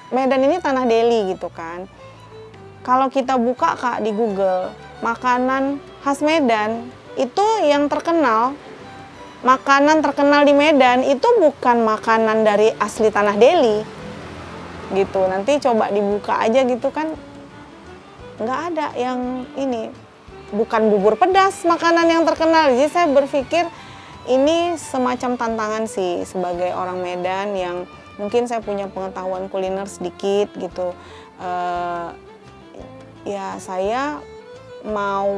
Medan ini tanah Deli gitu kan. Kalau kita buka Kak di Google, makanan khas Medan itu yang terkenal, makanan terkenal di Medan itu bukan makanan dari asli tanah Deli gitu. Nanti coba dibuka aja gitu kan, nggak ada yang ini, bukan bubur pedas makanan yang terkenal. Jadi saya berpikir ini semacam tantangan sih sebagai orang Medan yang mungkin saya punya pengetahuan kuliner sedikit gitu. Ya saya mau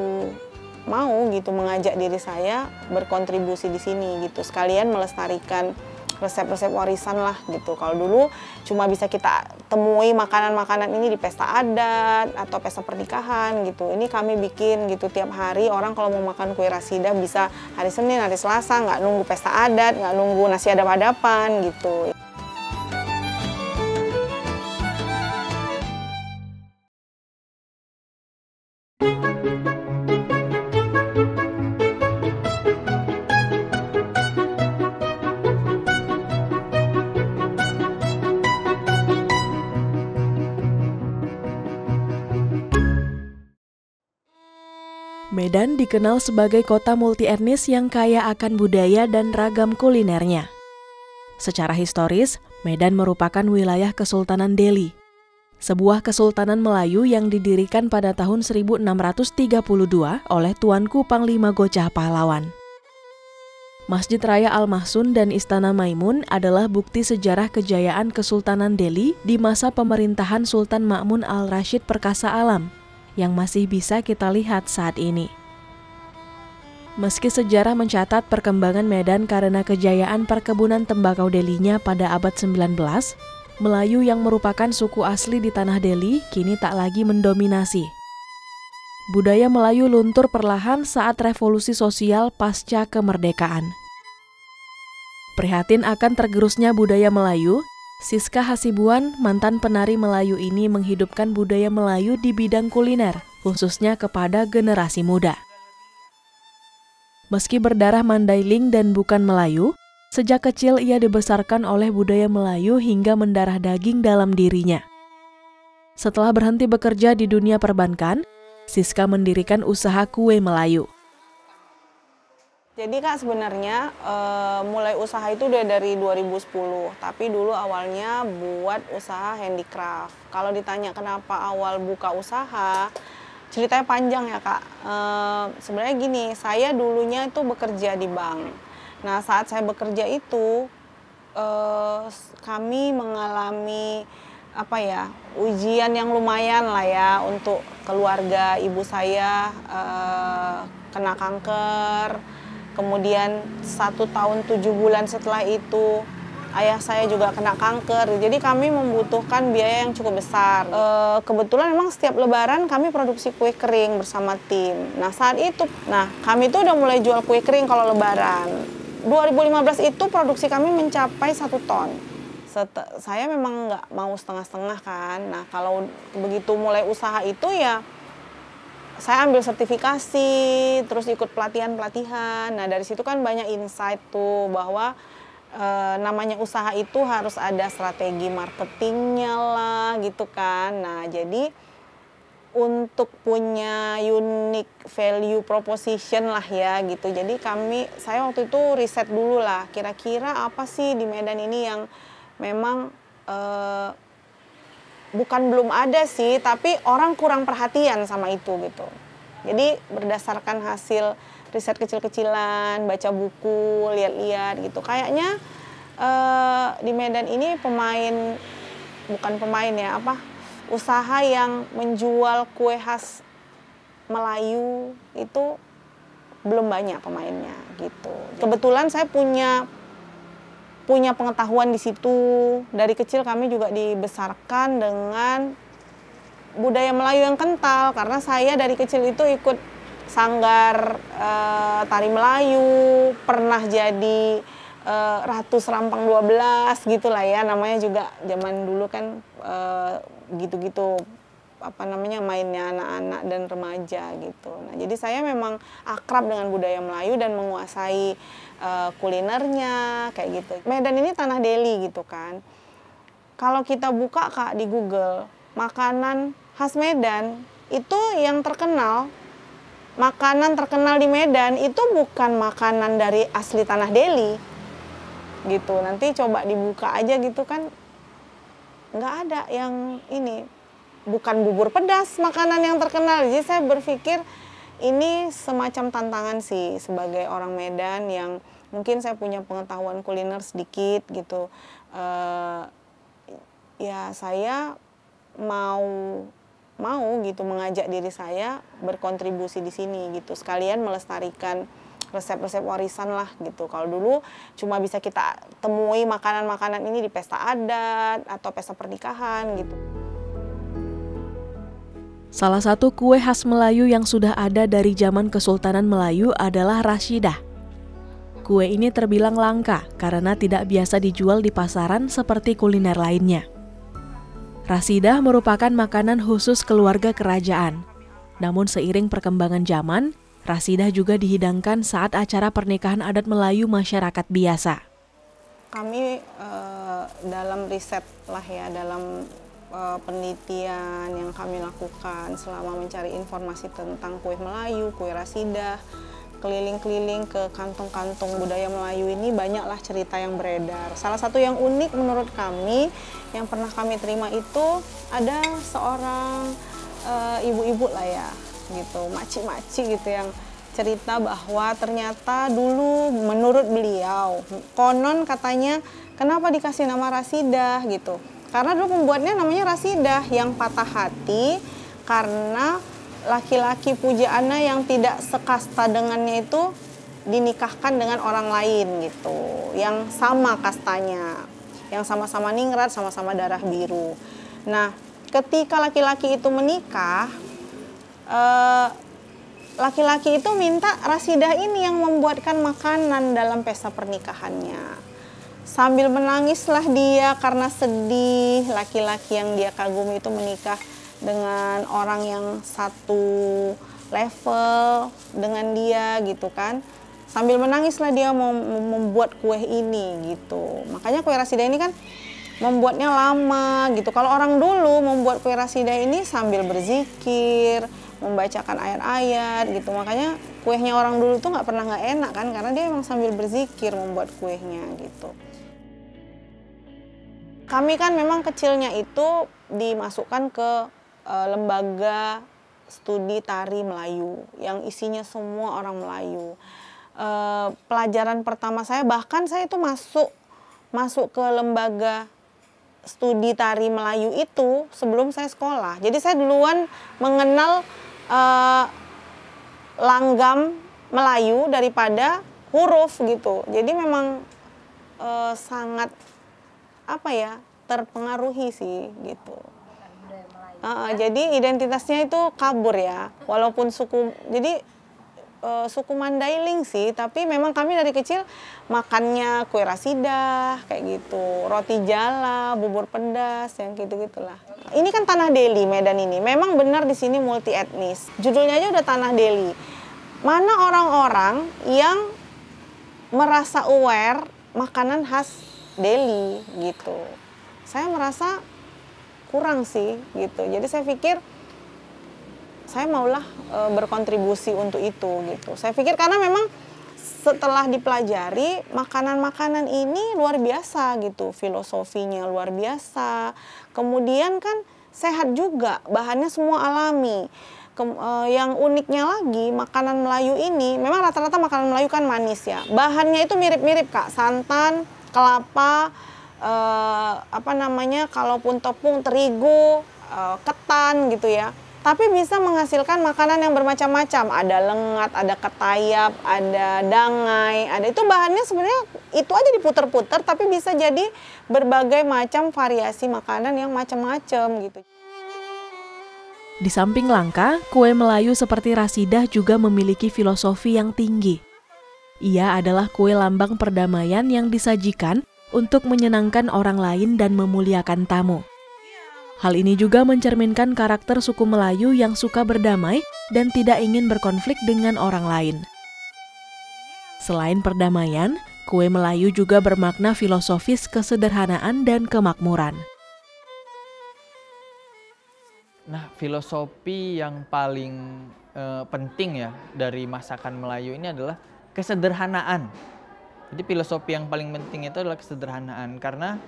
gitu mengajak diri saya berkontribusi di sini gitu, sekalian melestarikan resep-resep warisan lah gitu. Kalau dulu cuma bisa kita temui makanan-makanan ini di pesta adat atau pesta pernikahan gitu. Ini kami bikin gitu tiap hari. Orang kalau mau makan kue rasidah bisa hari Senin, hari Selasa, nggak nunggu pesta adat, nggak nunggu nasi adap-adapan gitu. Medan dikenal sebagai kota multi-etnis yang kaya akan budaya dan ragam kulinernya. Secara historis, Medan merupakan wilayah Kesultanan Deli, sebuah kesultanan Melayu yang didirikan pada tahun 1632 oleh Tuanku Panglima Gocah Pahlawan. Masjid Raya Al-Mahsun dan Istana Maimun adalah bukti sejarah kejayaan Kesultanan Deli di masa pemerintahan Sultan Ma'mun Al-Rashid Perkasa Alam, yang masih bisa kita lihat saat ini. Meski sejarah mencatat perkembangan Medan karena kejayaan perkebunan tembakau Delinya pada abad 19, Melayu yang merupakan suku asli di tanah Deli kini tak lagi mendominasi. Budaya Melayu luntur perlahan saat revolusi sosial pasca kemerdekaan. Prihatin akan tergerusnya budaya Melayu, Siska Hasibuan, mantan penari Melayu ini menghidupkan budaya Melayu di bidang kuliner, khususnya kepada generasi muda. Meski berdarah Mandailing dan bukan Melayu, sejak kecil ia dibesarkan oleh budaya Melayu hingga mendarah daging dalam dirinya. Setelah berhenti bekerja di dunia perbankan, Siska mendirikan usaha kue Melayu. Jadi Kak sebenarnya mulai usaha itu udah dari 2010, tapi dulu awalnya buat usaha handicraft. Kalau ditanya kenapa awal buka usaha, ceritanya panjang ya Kak. Sebenarnya gini, saya dulunya itu bekerja di bank. Nah saat saya bekerja itu, kami mengalami ujian yang lumayan lah ya untuk keluarga. Ibu saya kena kanker. Kemudian 1 tahun 7 bulan setelah itu ayah saya juga kena kanker. Jadi kami membutuhkan biaya yang cukup besar. Kebetulan memang setiap lebaran kami produksi kue kering bersama tim. Nah saat itu, kami tuh udah mulai jual kue kering kalau lebaran. 2015 itu produksi kami mencapai 1 ton. Saya memang nggak mau setengah-setengah kan. Nah kalau begitu mulai usaha itu ya saya ambil sertifikasi, terus ikut pelatihan-pelatihan. Nah dari situ kan banyak insight tuh bahwa namanya usaha itu harus ada strategi marketingnya lah gitu kan. Nah jadi untuk punya unique value proposition lah ya gitu. Jadi saya waktu itu riset dulu lah kira-kira apa sih di Medan ini yang memang bukan belum ada sih, tapi orang kurang perhatian sama itu gitu. Jadi berdasarkan hasil riset kecil-kecilan, baca buku, lihat-lihat gitu. Kayaknya di Medan ini usaha yang menjual kue khas Melayu itu belum banyak pemainnya gitu. Kebetulan saya punya pengetahuan di situ. Dari kecil kami juga dibesarkan dengan budaya Melayu yang kental karena saya dari kecil itu ikut sanggar tari Melayu, pernah jadi Ratu Serampang 12 gitulah ya, namanya juga zaman dulu kan gitu-gitu mainnya anak-anak dan remaja gitu. Nah, jadi saya memang akrab dengan budaya Melayu dan menguasai kulinernya kayak gitu. Medan ini tanah Deli gitu kan. kalau kita buka Kak di Google, makanan khas Medan itu yang terkenal, makanan terkenal di Medan itu bukan makanan dari asli tanah Deli gitu. Nanti coba dibuka aja gitu kan, nggak ada yang ini, bukan bubur pedas makanan yang terkenal. Jadi saya berpikir ini semacam tantangan sih sebagai orang Medan yang mungkin saya punya pengetahuan kuliner sedikit gitu. Ya saya mau gitu mengajak diri saya berkontribusi di sini gitu, sekalian melestarikan resep-resep warisan lah gitu. Kalau dulu cuma bisa kita temui makanan-makanan ini di pesta adat atau pesta pernikahan gitu. Salah satu kue khas Melayu yang sudah ada dari zaman Kesultanan Melayu adalah Rasyidah. Kue ini terbilang langka karena tidak biasa dijual di pasaran seperti kuliner lainnya. Rasyidah merupakan makanan khusus keluarga kerajaan. Namun seiring perkembangan zaman, rasyidah juga dihidangkan saat acara pernikahan adat Melayu masyarakat biasa. Kami dalam riset lah ya, dalam penelitian yang kami lakukan selama mencari informasi tentang kue Melayu, kue rasyidah, keliling-keliling ke kantong-kantong budaya Melayu ini, banyaklah cerita yang beredar. Salah satu yang unik menurut kami yang pernah kami terima itu ada seorang ibu-ibu lah ya gitu, maci-maci gitu, yang cerita bahwa ternyata dulu menurut beliau konon katanya kenapa dikasih nama rasyidah gitu, karena dulu pembuatnya namanya rasyidah yang patah hati karena laki-laki pujaannya yang tidak sekasta dengannya itu dinikahkan dengan orang lain gitu, yang sama kastanya, yang sama-sama ningrat, sama-sama darah biru. Nah, ketika laki-laki itu menikah, laki-laki itu minta rasyidah ini yang membuatkan makanan dalam pesta pernikahannya. Sambil menangislah dia karena sedih, laki-laki yang dia kagumi itu menikah dengan orang yang satu level dengan dia gitu kan. Sambil menangislah dia mau membuat kue ini gitu. Makanya kue rasyidah ini kan membuatnya lama gitu. Kalau orang dulu membuat kue rasyidah ini sambil berzikir, membacakan ayat-ayat gitu. Makanya kuenya orang dulu tuh nggak pernah nggak enak kan, karena dia emang sambil berzikir membuat kuenya gitu. Kami kan memang kecilnya itu dimasukkan ke lembaga studi tari Melayu yang isinya semua orang Melayu. Pelajaran pertama saya, bahkan saya itu masuk ke lembaga studi tari Melayu itu sebelum saya sekolah. Jadi saya duluan mengenal langgam Melayu daripada huruf gitu. Jadi memang sangat terpengaruhi sih gitu. Jadi identitasnya itu kabur ya, walaupun suku Mandailing sih, tapi memang kami dari kecil makannya kue rasyidah kayak gitu, roti jala, bubur pedas, yang gitu-gitulah. Ini kan tanah Deli, Medan ini. Memang benar di sini multi etnis. Judulnya aja udah tanah Deli. Mana orang-orang yang merasa aware makanan khas Deli gitu. Saya merasa kurang sih gitu. Jadi saya pikir saya maulah berkontribusi untuk itu gitu. Saya pikir karena memang setelah dipelajari makanan-makanan ini luar biasa gitu, filosofinya luar biasa. Kemudian kan sehat juga, bahannya semua alami. Yang uniknya lagi makanan Melayu ini, memang rata-rata makanan Melayu kan manis ya. Bahannya itu mirip-mirip Kak, santan, kelapa, kalaupun tepung terigu, ketan gitu ya. Tapi bisa menghasilkan makanan yang bermacam-macam. Ada lengat, ada ketayap, ada dangai, ada itu bahannya sebenarnya itu aja diputer-puter, tapi bisa jadi berbagai macam variasi makanan yang macam-macam gitu. Di samping langka, kue Melayu seperti rasyidah juga memiliki filosofi yang tinggi. Ia adalah kue lambang perdamaian yang disajikan untuk menyenangkan orang lain dan memuliakan tamu. Hal ini juga mencerminkan karakter suku Melayu yang suka berdamai dan tidak ingin berkonflik dengan orang lain. Selain perdamaian, kue Melayu juga bermakna filosofis kesederhanaan dan kemakmuran. Nah, filosofi yang paling penting ya dari masakan Melayu ini adalah kesederhanaan. Jadi filosofi yang paling penting itu adalah kesederhanaan, karena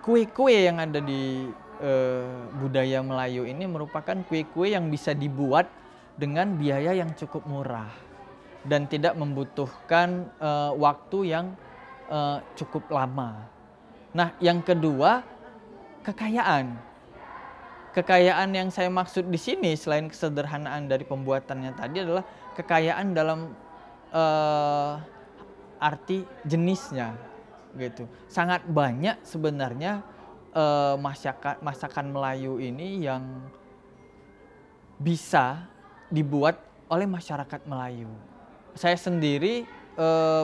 kue-kue yang ada di budaya Melayu ini merupakan kue-kue yang bisa dibuat dengan biaya yang cukup murah dan tidak membutuhkan waktu yang cukup lama. Nah, yang kedua, kekayaan. Kekayaan yang saya maksud di sini selain kesederhanaan dari pembuatannya tadi adalah kekayaan dalam arti jenisnya, gitu. Sangat banyak sebenarnya masakan Melayu ini yang bisa dibuat oleh masyarakat Melayu. Saya sendiri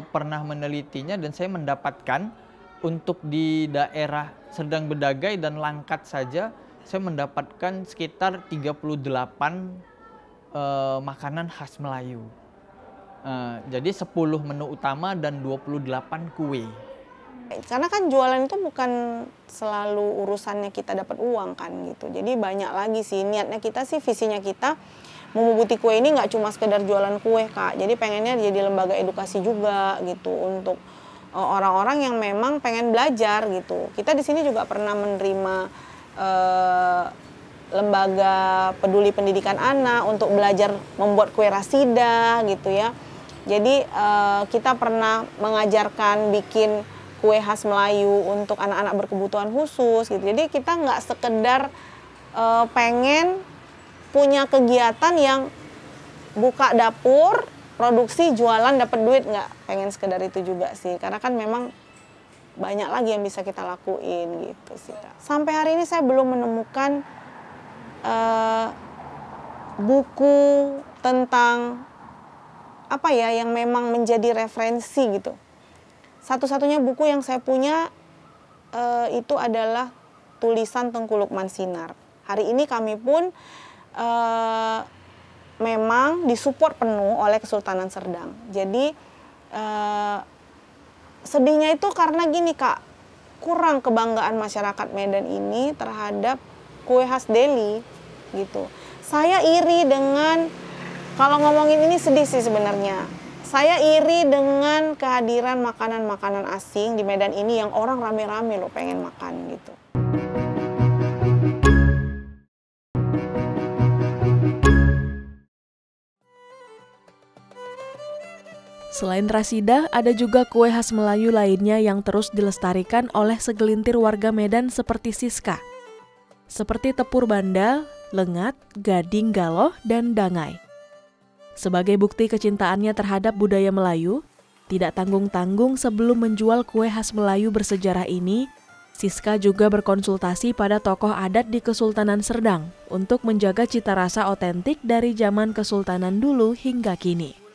pernah menelitinya dan saya mendapatkan untuk di daerah Serdang Bedagai dan Langkat saja saya mendapatkan sekitar 38 makanan khas Melayu. Jadi 10 menu utama dan 28 kue. Karena kan jualan itu bukan selalu urusannya kita dapat uang kan gitu. Jadi banyak lagi sih niatnya kita sih, visinya kita Mumu Kue ini nggak cuma sekedar jualan kue Kak. Jadi pengennya jadi lembaga edukasi juga gitu untuk orang-orang yang memang pengen belajar gitu. Kita di sini juga pernah menerima lembaga peduli pendidikan anak untuk belajar membuat kue rasida gitu ya. Jadi kita pernah mengajarkan bikin kue khas Melayu untuk anak-anak berkebutuhan khusus gitu. Jadi kita nggak sekedar pengen punya kegiatan yang buka dapur, produksi, jualan, dapat duit, nggak pengen sekedar itu juga sih. Karena kan memang banyak lagi yang bisa kita lakuin gitu sih Kak. Sampai hari ini saya belum menemukan buku tentang apa ya yang memang menjadi referensi gitu. Satu-satunya buku yang saya punya itu adalah tulisan Tengku Lukman Sinar. Hari ini kami pun memang disupport penuh oleh Kesultanan Serdang. Jadi sedihnya itu karena gini Kak, kurang kebanggaan masyarakat Medan ini terhadap kue khas Deli gitu. Saya iri dengan, kalau ngomongin ini sedih sih sebenarnya. Saya iri dengan kehadiran makanan-makanan asing di Medan ini yang orang rame-rame loh pengen makan gitu. Selain rasidah, ada juga kue khas Melayu lainnya yang terus dilestarikan oleh segelintir warga Medan seperti Siska. Seperti tepur banda, lengat, gading galoh, dan dangai. Sebagai bukti kecintaannya terhadap budaya Melayu, tidak tanggung-tanggung sebelum menjual kue khas Melayu bersejarah ini, Siska juga berkonsultasi pada tokoh adat di Kesultanan Serdang untuk menjaga cita rasa otentik dari zaman Kesultanan dulu hingga kini.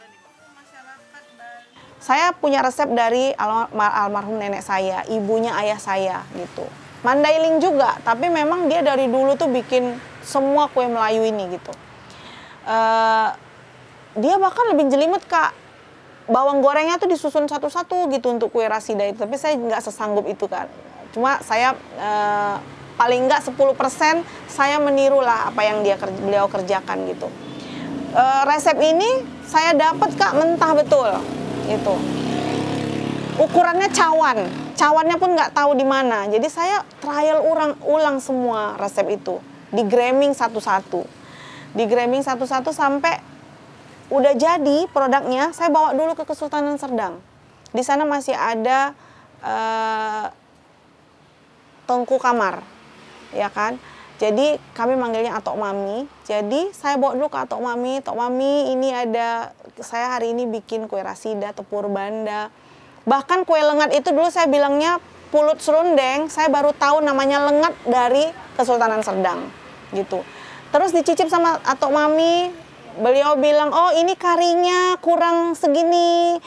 Saya punya resep dari almarhum nenek saya, ibunya ayah saya gitu. Mandailing juga, tapi memang dia dari dulu tuh bikin semua kue Melayu ini gitu. Dia bahkan lebih jelimet Kak. Bawang gorengnya tuh disusun satu-satu gitu untuk kue rasida itu. Tapi saya nggak sesanggup itu kan. Cuma saya paling nggak 10% saya meniru lah apa yang beliau kerjakan gitu. Resep ini saya dapat Kak mentah betul gitu. Ukurannya cawan. Cawannya pun nggak tahu di mana. Jadi saya trial ulang semua resep itu. Di graming satu-satu. Di graming satu-satu sampai udah jadi produknya, saya bawa dulu ke Kesultanan Serdang. Di sana masih ada Tengku Kamar, ya kan? Jadi kami manggilnya Atok Mami. Jadi saya bawa dulu ke Atok Mami. Tok Mami, ini ada, saya hari ini bikin kue rasida, tepur banda. Bahkan kue lengat itu dulu saya bilangnya pulut serundeng. Saya baru tahu namanya lengat dari Kesultanan Serdang, gitu. Terus dicicip sama Atok Mami. Beliau bilang, oh ini karinya kurang segini,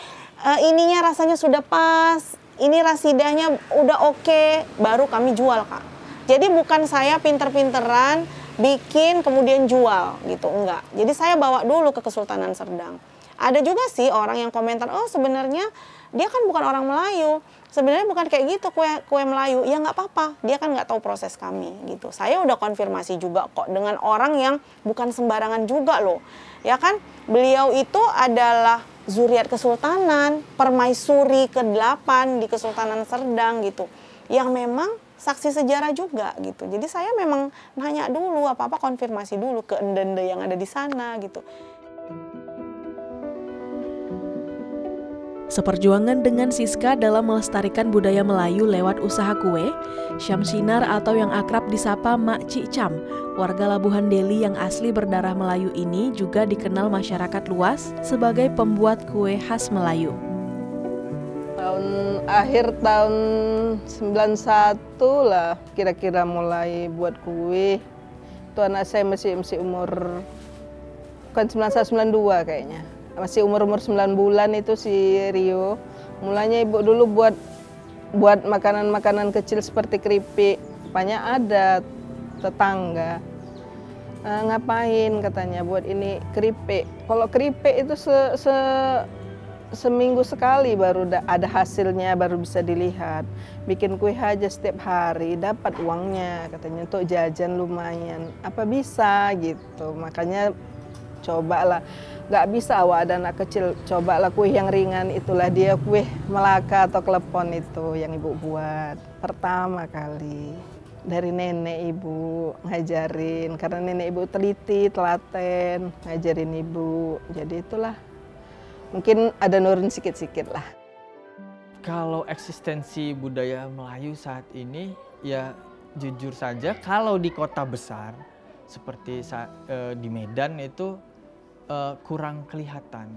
ininya rasanya sudah pas, ini rasidahnya udah oke, baru kami jual Kak. Jadi bukan saya pinter-pinteran bikin kemudian jual gitu, enggak. Jadi saya bawa dulu ke Kesultanan Serdang. Ada juga sih orang yang komentar, oh sebenarnya dia kan bukan orang Melayu, sebenarnya bukan kayak gitu kue Melayu. Ya nggak apa-apa, dia kan nggak tahu proses kami gitu. Saya udah konfirmasi juga kok dengan orang yang bukan sembarangan juga loh. Ya kan, beliau itu adalah zuriat kesultanan, permaisuri ke-8 di Kesultanan Serdang gitu. Yang memang saksi sejarah juga gitu. Jadi saya memang nanya dulu, apa-apa konfirmasi dulu ke ende-ende yang ada di sana gitu. Seperjuangan dengan Siska dalam melestarikan budaya Melayu lewat usaha kue, Syamsinar atau yang akrab disapa Mak Cik Cam, warga Labuhan Deli yang asli berdarah Melayu ini juga dikenal masyarakat luas sebagai pembuat kue khas Melayu. Akhir tahun 91 lah kira-kira mulai buat kue. Itu anak saya masih umur, bukan 91, 92 kayaknya. Masih umur 9 bulan itu si Rio. Mulanya ibu dulu buat makanan-makanan kecil seperti keripik. Rupanya ada tetangga. Ngapain katanya buat ini keripik. Kalau keripik itu seminggu sekali baru ada hasilnya, baru bisa dilihat. Bikin kue aja setiap hari dapat uangnya katanya, untuk jajan lumayan. Apa bisa gitu. Makanya cobalah. Gak bisa awak ada anak kecil, cobalah kue yang ringan, itulah dia kue Melaka atau klepon itu yang ibu buat pertama kali. Dari nenek ibu ngajarin, karena nenek ibu teliti, telaten, ngajarin ibu. Jadi itulah, mungkin ada nurun sikit-sikit lah. Kalau eksistensi budaya Melayu saat ini, ya jujur saja kalau di kota besar, seperti di Medan itu, kurang kelihatan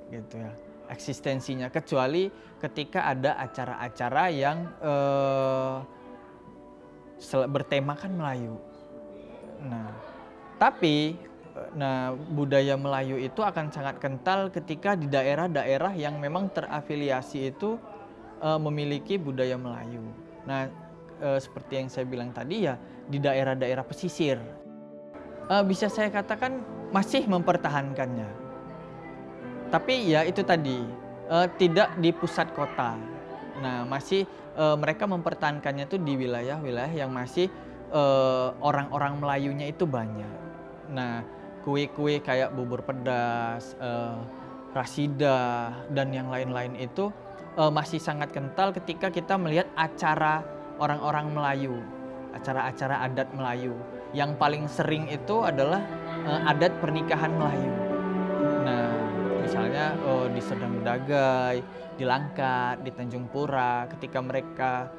gitu ya eksistensinya, kecuali ketika ada acara-acara yang bertemakan Melayu. Nah, tapi budaya Melayu itu akan sangat kental ketika di daerah-daerah yang memang terafiliasi itu memiliki budaya Melayu. Nah, seperti yang saya bilang tadi ya, di daerah-daerah pesisir bisa saya katakan masih mempertahankannya. Tapi ya itu tadi, tidak di pusat kota. Nah, masih mereka mempertahankannya itu di wilayah-wilayah yang masih orang-orang Melayunya itu banyak. Nah, kue-kue kayak bubur pedas, rasidah, dan yang lain-lain itu masih sangat kental ketika kita melihat acara orang-orang Melayu, acara-acara adat Melayu. Yang paling sering itu adalah adat pernikahan Melayu. Nah, misalnya di Serdang Bedagai, di Langkat, di Tanjung Pura, ketika mereka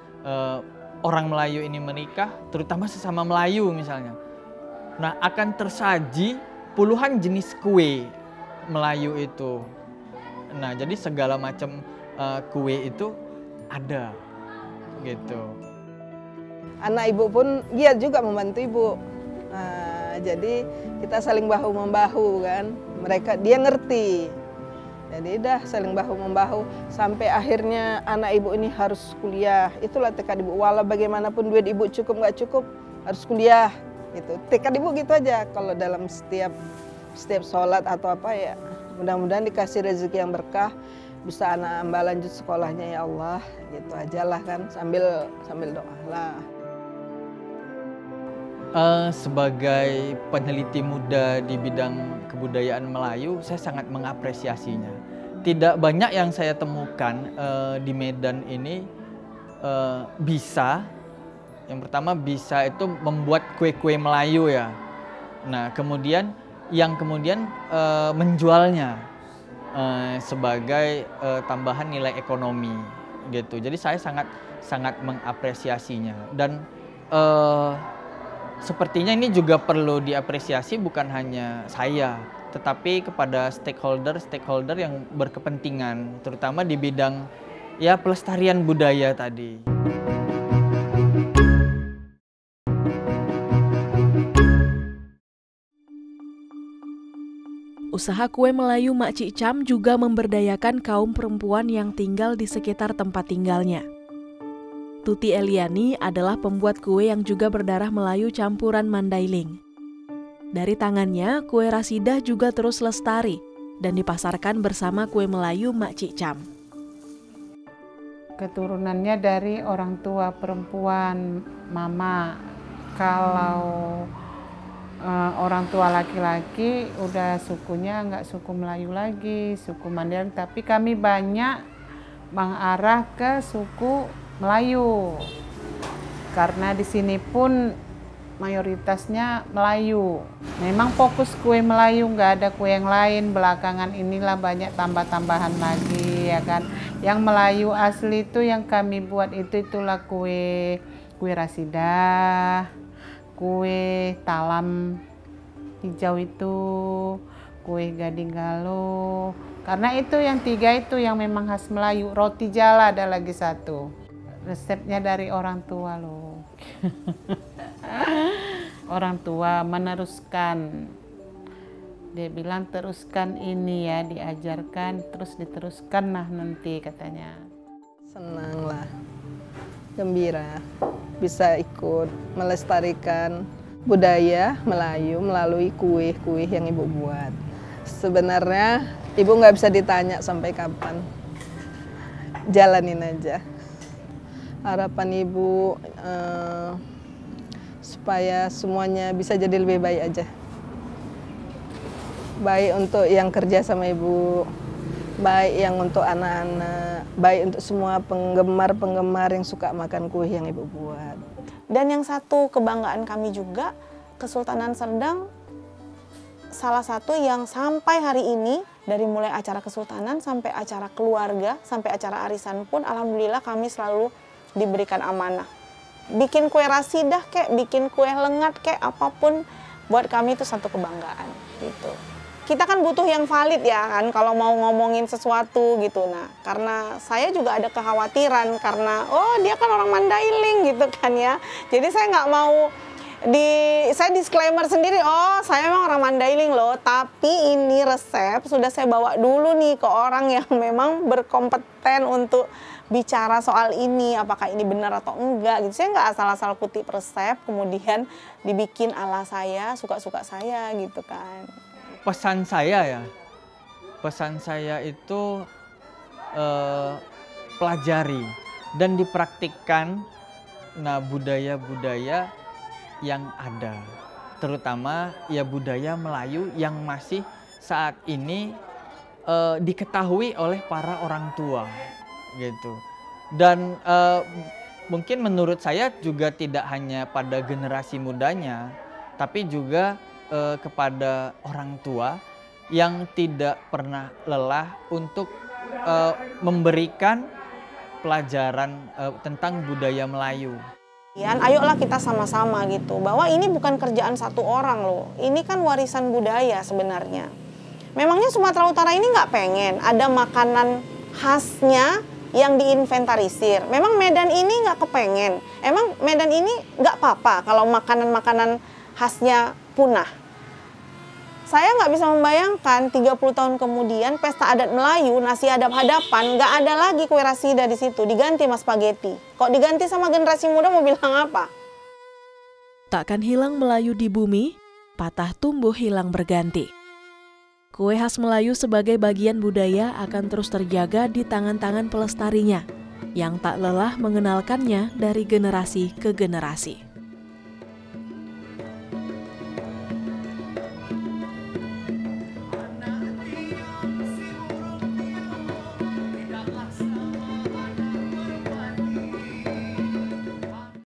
orang Melayu ini menikah, terutama sesama Melayu misalnya. Nah, akan tersaji puluhan jenis kue Melayu itu. Nah, jadi segala macam kue itu ada gitu. Anak ibu pun giat juga membantu ibu. Nah, jadi kita saling bahu-membahu kan. Dia ngerti. Jadi dah saling bahu-membahu sampai akhirnya anak ibu ini harus kuliah. Itulah tekad ibu. Walau bagaimanapun duit ibu cukup nggak cukup, harus kuliah. Gitu. Tekad ibu gitu aja. Kalau dalam setiap sholat atau apa ya, mudah-mudahan dikasih rezeki yang berkah. Bisa anak Mbak lanjut sekolahnya ya Allah. Gitu aja lah kan, sambil doa lah. Sebagai peneliti muda di bidang kebudayaan Melayu, saya sangat mengapresiasinya. Tidak banyak yang saya temukan di Medan ini bisa. Yang pertama bisa itu membuat kue-kue Melayu ya. Nah, kemudian menjualnya sebagai tambahan nilai ekonomi gitu. Jadi saya sangat mengapresiasinya, dan sepertinya ini juga perlu diapresiasi bukan hanya saya, tetapi kepada stakeholder yang berkepentingan, terutama di bidang ya pelestarian budaya tadi. Usaha kue Melayu Mak Cik Cam juga memberdayakan kaum perempuan yang tinggal di sekitar tempat tinggalnya. Tuti Eliani adalah pembuat kue yang juga berdarah Melayu campuran Mandailing. Dari tangannya, kue rasidah juga terus lestari dan dipasarkan bersama kue Melayu Mak Cik Cam. Keturunannya dari orang tua perempuan, mama. Kalau orang tua laki-laki udah sukunya nggak suku Melayu lagi, suku Mandailing, tapi kami banyak mengarah ke suku Melayu. Karena di sini pun mayoritasnya Melayu. Memang fokus kue Melayu, nggak ada kue yang lain. Belakangan inilah banyak tambah-tambahan lagi, ya kan. Yang Melayu asli itu yang kami buat itulah kue rasidah, kue talam hijau itu, kue gading galuh. Karena itu yang 3 itu yang memang khas Melayu. Roti jala ada lagi 1. Resepnya dari orang tua loh. Orang tua meneruskan. Dia bilang teruskan ini ya, diajarkan terus diteruskan lah nanti katanya. Senang lah, gembira bisa ikut melestarikan budaya Melayu melalui kue-kue yang ibu buat. Sebenarnya ibu nggak bisa ditanya sampai kapan, jalanin aja. Harapan ibu supaya semuanya bisa jadi lebih baik aja. Baik untuk yang kerja sama ibu, baik yang untuk anak-anak, baik untuk semua penggemar-penggemar yang suka makan kue yang ibu buat. Dan yang satu kebanggaan kami juga, Kesultanan Serdang salah satu yang sampai hari ini, dari mulai acara kesultanan sampai acara keluarga, sampai acara arisan pun, alhamdulillah kami selalu diberikan amanah. Bikin kue rasidah kek, bikin kue lengat kek, apapun buat kami itu satu kebanggaan gitu. Kita kan butuh yang valid ya kan kalau mau ngomongin sesuatu gitu. Nah, karena saya juga ada kekhawatiran karena oh dia kan orang Mandailing gitu kan ya. Jadi saya nggak mau saya disclaimer sendiri, oh saya memang orang Mandailing loh, tapi ini resep sudah saya bawa dulu nih ke orang yang memang berkompeten untuk bicara soal ini, apakah ini benar atau enggak gitu. Saya nggak asal-asal kutip resep, kemudian dibikin ala saya, suka-suka saya gitu kan. Pesan saya itu pelajari dan dipraktikkan budaya-budaya yang ada, terutama ya budaya Melayu yang masih saat ini diketahui oleh para orang tua gitu. Dan mungkin menurut saya juga tidak hanya pada generasi mudanya, tapi juga kepada orang tua yang tidak pernah lelah untuk memberikan pelajaran tentang budaya Melayu. Ayolah kita sama-sama gitu, bahwa ini bukan kerjaan satu orang loh, ini kan warisan budaya sebenarnya. Memangnya Sumatera Utara ini nggak pengen ada makanan khasnya yang diinventarisir? Memang Medan ini nggak kepengen? Emang Medan ini nggak apa-apa kalau makanan-makanan khasnya punah? Saya nggak bisa membayangkan 30 tahun kemudian pesta adat Melayu, nasi hadap-hadapan, nggak ada lagi kue rasidah di situ, diganti sama spaghetti. Kok diganti sama generasi muda mau bilang apa? Takkan hilang Melayu di bumi, patah tumbuh hilang berganti. Kue khas Melayu sebagai bagian budaya akan terus terjaga di tangan-tangan pelestarinya, yang tak lelah mengenalkannya dari generasi ke generasi.